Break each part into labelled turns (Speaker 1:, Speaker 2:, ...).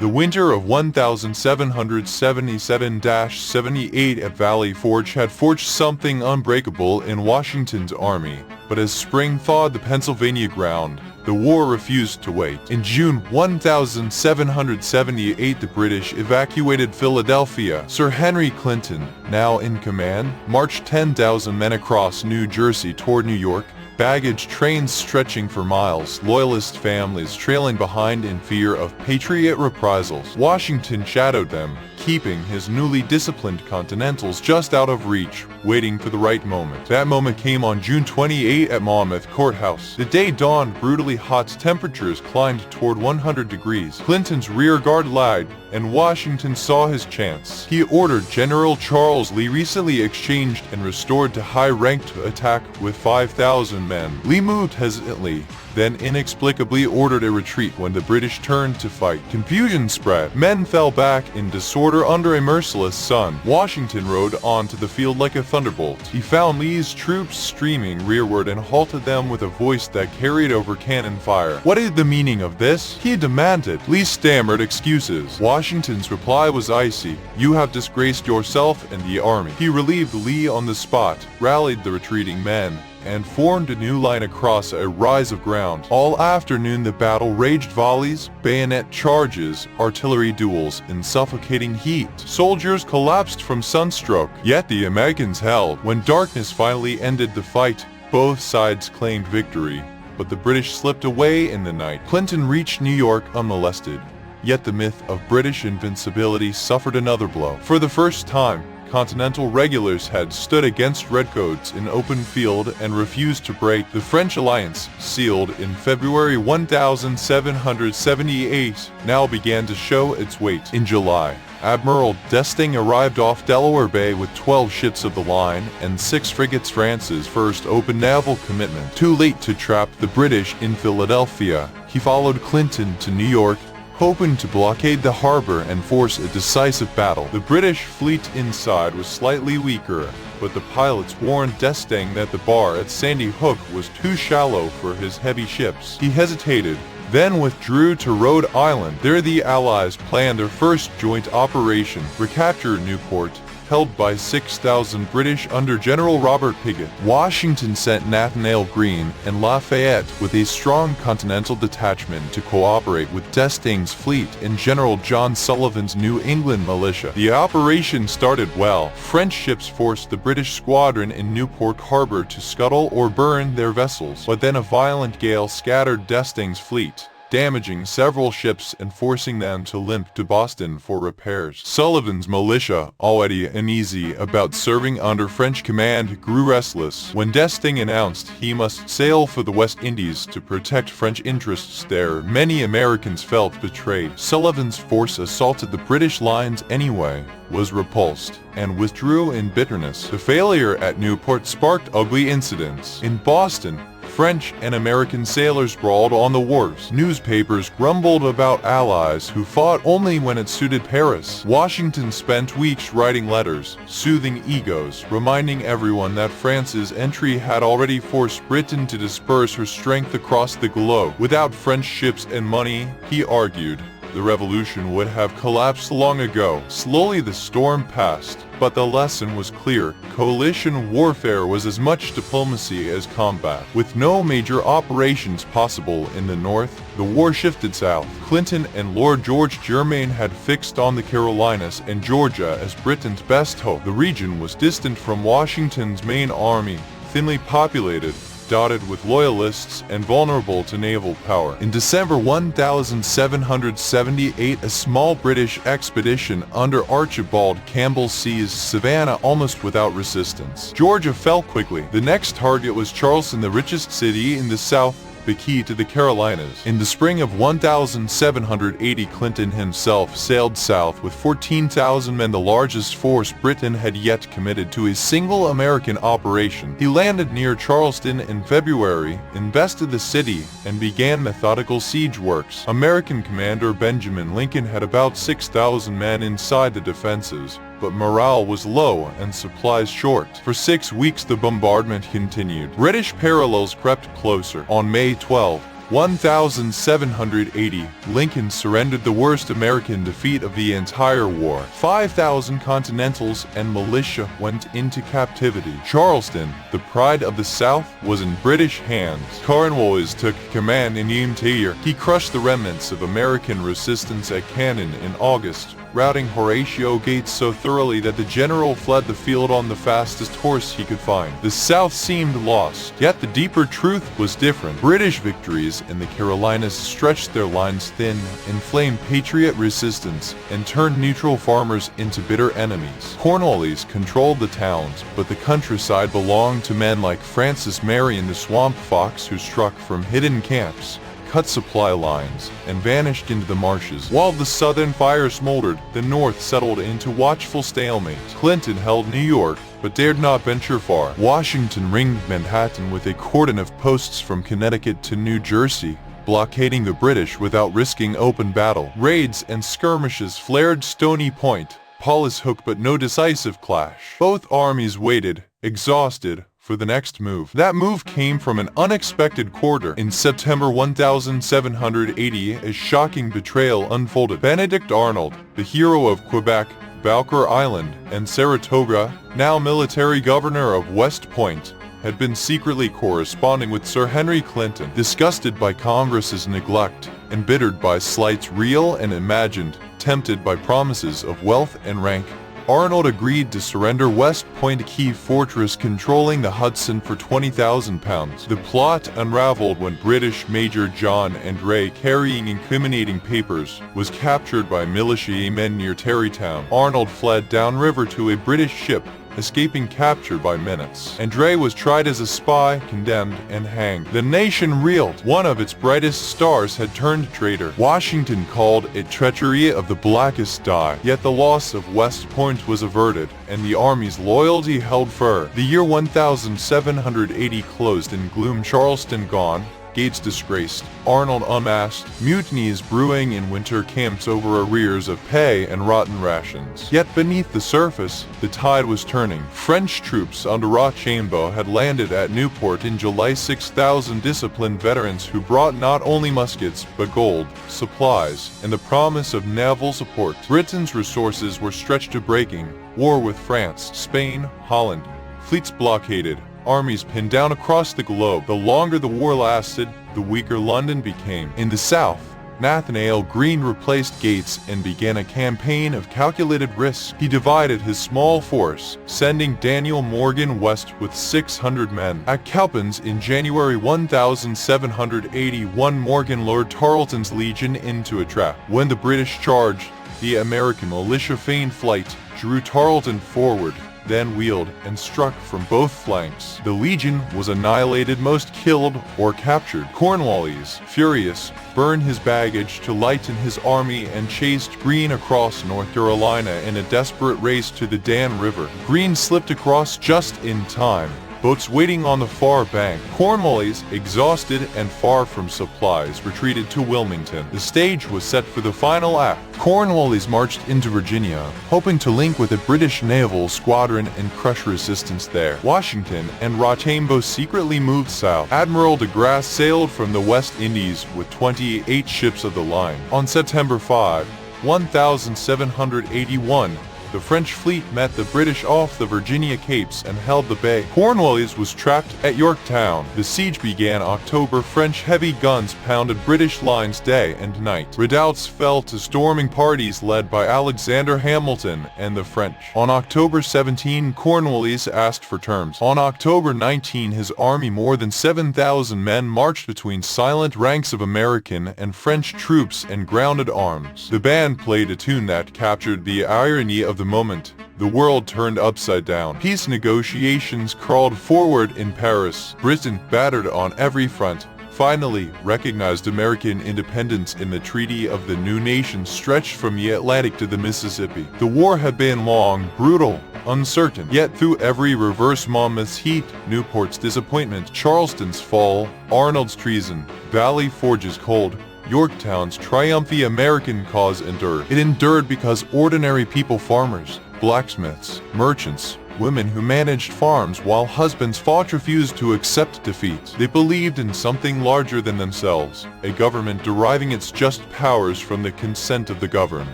Speaker 1: The winter of 1777-78 at Valley Forge had forged something unbreakable in Washington's army, but as spring thawed the Pennsylvania ground, the war refused to wait. In June 1778, the British evacuated Philadelphia. Sir Henry Clinton, now in command, marched 10,000 men across New Jersey toward New York, baggage trains stretching for miles, loyalist families trailing behind in fear of Patriot reprisals. Washington shadowed them, keeping his newly disciplined Continentals just out of reach, waiting for the right moment. That moment came on June 28 at Monmouth Courthouse. The day dawned brutally hot. Temperatures climbed toward 100 degrees. Clinton's rear guard lagged, and Washington saw his chance. He ordered General Charles Lee, recently exchanged and restored to high rank, to attack with 5,000 men. Lee moved hesitantly, then inexplicably ordered a retreat. When the British turned to fight, confusion spread. Men fell back in disorder under a merciless sun. Washington rode onto the field like a thunderbolt. He found Lee's troops streaming rearward and halted them with a voice that carried over cannon fire. "What is the meaning of this?" he demanded. Lee stammered excuses. Washington's reply was icy. "You have disgraced yourself and the army." He relieved Lee on the spot, rallied the retreating men, and formed a new line across a rise of ground. All afternoon the battle raged. Volleys, bayonet charges, artillery duels in suffocating heat. Soldiers collapsed from sunstroke, yet the Americans held. When darkness finally ended the fight, both sides claimed victory, but the British slipped away in the night. Clinton reached New York unmolested, yet the myth of British invincibility suffered another blow. For the first time, Continental regulars had stood against redcoats in open field and refused to break. The French alliance, sealed in February 1778, now began to show its weight. In July, Admiral d'Estaing arrived off Delaware Bay with 12 ships of the line and 6 frigates, France's first open naval commitment. Too late to trap the British in Philadelphia, he followed Clinton to New York, hoping to blockade the harbor and force a decisive battle. The British fleet inside was slightly weaker, but the pilots warned d'Estaing that the bar at Sandy Hook was too shallow for his heavy ships. He hesitated, then withdrew to Rhode Island. There the Allies planned their first joint operation, recapture Newport, held by 6,000 British under General Robert Pigott. Washington sent Nathanael Greene and Lafayette with a strong Continental detachment to cooperate with d'Estaing's fleet and General John Sullivan's New England militia. The operation started well. French ships forced the British squadron in Newport Harbor to scuttle or burn their vessels, but then a violent gale scattered d'Estaing's fleet, damaging several ships and forcing them to limp to Boston for repairs. Sullivan's militia, already uneasy about serving under French command, grew restless when d'Estaing announced he must sail for the West Indies to protect French interests there. Many Americans felt betrayed. Sullivan's force assaulted the British lines anyway, was repulsed, and withdrew in bitterness. The failure at Newport sparked ugly incidents. In Boston, French and American sailors brawled on the wharves. Newspapers grumbled about allies who fought only when it suited Paris. Washington spent weeks writing letters, soothing egos, reminding everyone that France's entry had already forced Britain to disperse her strength across the globe. Without French ships and money, he argued, the revolution would have collapsed long ago. Slowly the storm passed, but the lesson was clear. Coalition warfare was as much diplomacy as combat. With no major operations possible in the north, the war shifted south. Clinton and Lord George Germain had fixed on the Carolinas and Georgia as Britain's best hope. The region was distant from Washington's main army, thinly populated, dotted with loyalists, and vulnerable to naval power. In December 1778, a small British expedition under Archibald Campbell seized Savannah almost without resistance. Georgia fell quickly. The next target was Charleston, the richest city in the South, the key to the Carolinas. In the spring of 1780, Clinton himself sailed south with 14,000 men, the largest force Britain had yet committed to a single American operation. He landed near Charleston in February, invested the city, and began methodical siege works. American commander Benjamin Lincoln had about 6,000 men inside the defenses, but morale was low and supplies short. For 6 weeks the bombardment continued. British parallels crept closer. On May 12, 1780, Lincoln surrendered, the worst American defeat of the entire war. 5,000 Continentals and militia went into captivity. Charleston, the pride of the South, was in British hands. Cornwallis took command in Interior. He crushed the remnants of American resistance at Cannon in August, routing Horatio Gates so thoroughly that the general fled the field on the fastest horse he could find. The South seemed lost, yet the deeper truth was different. British victories in the Carolinas stretched their lines thin, inflamed patriot resistance, and turned neutral farmers into bitter enemies. Cornwallis controlled the towns, but the countryside belonged to men like Francis Marion the Swamp Fox, who struck from hidden camps, cut supply lines, and vanished into the marshes. While the southern fire smoldered, the north settled into watchful stalemate. Clinton held New York, but dared not venture far. Washington ringed Manhattan with a cordon of posts from Connecticut to New Jersey, blockading the British without risking open battle. Raids and skirmishes flared Stony Point, Paulus Hook, but no decisive clash. Both armies waited, exhausted, for the next move. That move came from an unexpected quarter. In September 1780, a shocking betrayal unfolded. Benedict Arnold, the hero of Quebec, Bowker Island, and Saratoga, now military governor of West Point, had been secretly corresponding with Sir Henry Clinton. Disgusted by Congress's neglect, embittered by slights real and imagined, tempted by promises of wealth and rank, Arnold agreed to surrender West Point, a key fortress controlling the Hudson, for £20,000. The plot unraveled when British Major John Andre, carrying incriminating papers, was captured by militiamen near Tarrytown. Arnold fled downriver to a British ship, escaping capture by minutes. Andre was tried as a spy, condemned, and hanged. The nation reeled. One of its brightest stars had turned traitor. Washington called it treachery of the blackest dye. Yet the loss of West Point was averted, and the army's loyalty held firm. The year 1780 closed in gloom. Charleston gone, Gates disgraced, Arnold unmasked, mutinies brewing in winter camps over arrears of pay and rotten rations. Yet beneath the surface, the tide was turning. French troops under Rochambeau had landed at Newport in July. 6,000 disciplined veterans who brought not only muskets, but gold, supplies, and the promise of naval support. Britain's resources were stretched to breaking. War with France, Spain, Holland. Fleets blockaded. Armies pinned down across the globe. The longer the war lasted, the weaker London became. In the South, Nathanael Greene replaced Gates and began a campaign of calculated risk. He divided his small force, sending Daniel Morgan west with 600 men. At Cowpens in January 1781, Morgan lured Tarleton's legion into a trap. When the British charged, the American militia feigned flight, drew Tarleton forward, then wheeled and struck from both flanks. The legion was annihilated, most killed or captured. Cornwallis, furious, burned his baggage to lighten his army and chased Greene across North Carolina in a desperate race to the Dan River. Greene slipped across just in time. Boats waiting on the far bank. Cornwallis, exhausted and far from supplies, retreated to Wilmington. The stage was set for the final act. Cornwallis marched into Virginia, hoping to link with a British naval squadron and crush resistance there. Washington and Rochambeau secretly moved south. Admiral de Grasse sailed from the West Indies with 28 ships of the line. On September 5, 1781, the French fleet met the British off the Virginia Capes and held the bay. Cornwallis was trapped at Yorktown. The siege began October. French heavy guns pounded British lines day and night. Redoubts fell to storming parties led by Alexander Hamilton and the French. On October 17, Cornwallis asked for terms. On October 19, his army, more than 7,000 men, marched between silent ranks of American and French troops and grounded arms. The band played a tune that captured the irony of the moment. The world turned upside down. Peace negotiations crawled forward in Paris. Britain, battered on every front, finally recognized American independence in the Treaty of the New Nation stretched from the Atlantic to the Mississippi. The war had been long, brutal, uncertain. Yet through every reverse, Monmouth's heat, Newport's disappointment, Charleston's fall, Arnold's treason, Valley Forge's cold, Yorktown's triumph, the American cause endured. It endured because ordinary people, farmers, blacksmiths, merchants, women who managed farms while husbands fought refused to accept defeat. They believed in something larger than themselves, a government deriving its just powers from the consent of the governed.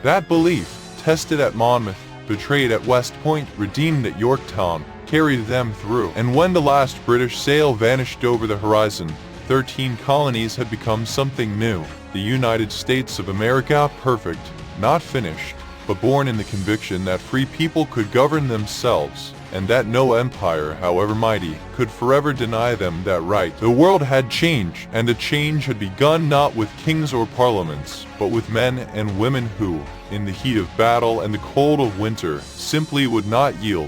Speaker 1: That belief, tested at Monmouth, betrayed at West Point, redeemed at Yorktown, carried them through. And when the last British sail vanished over the horizon, 13 colonies had become something new. The United States of America, perfect, not finished, but born in the conviction that free people could govern themselves, and that no empire, however mighty, could forever deny them that right. The world had changed, and the change had begun not with kings or parliaments, but with men and women who, in the heat of battle and the cold of winter, simply would not yield.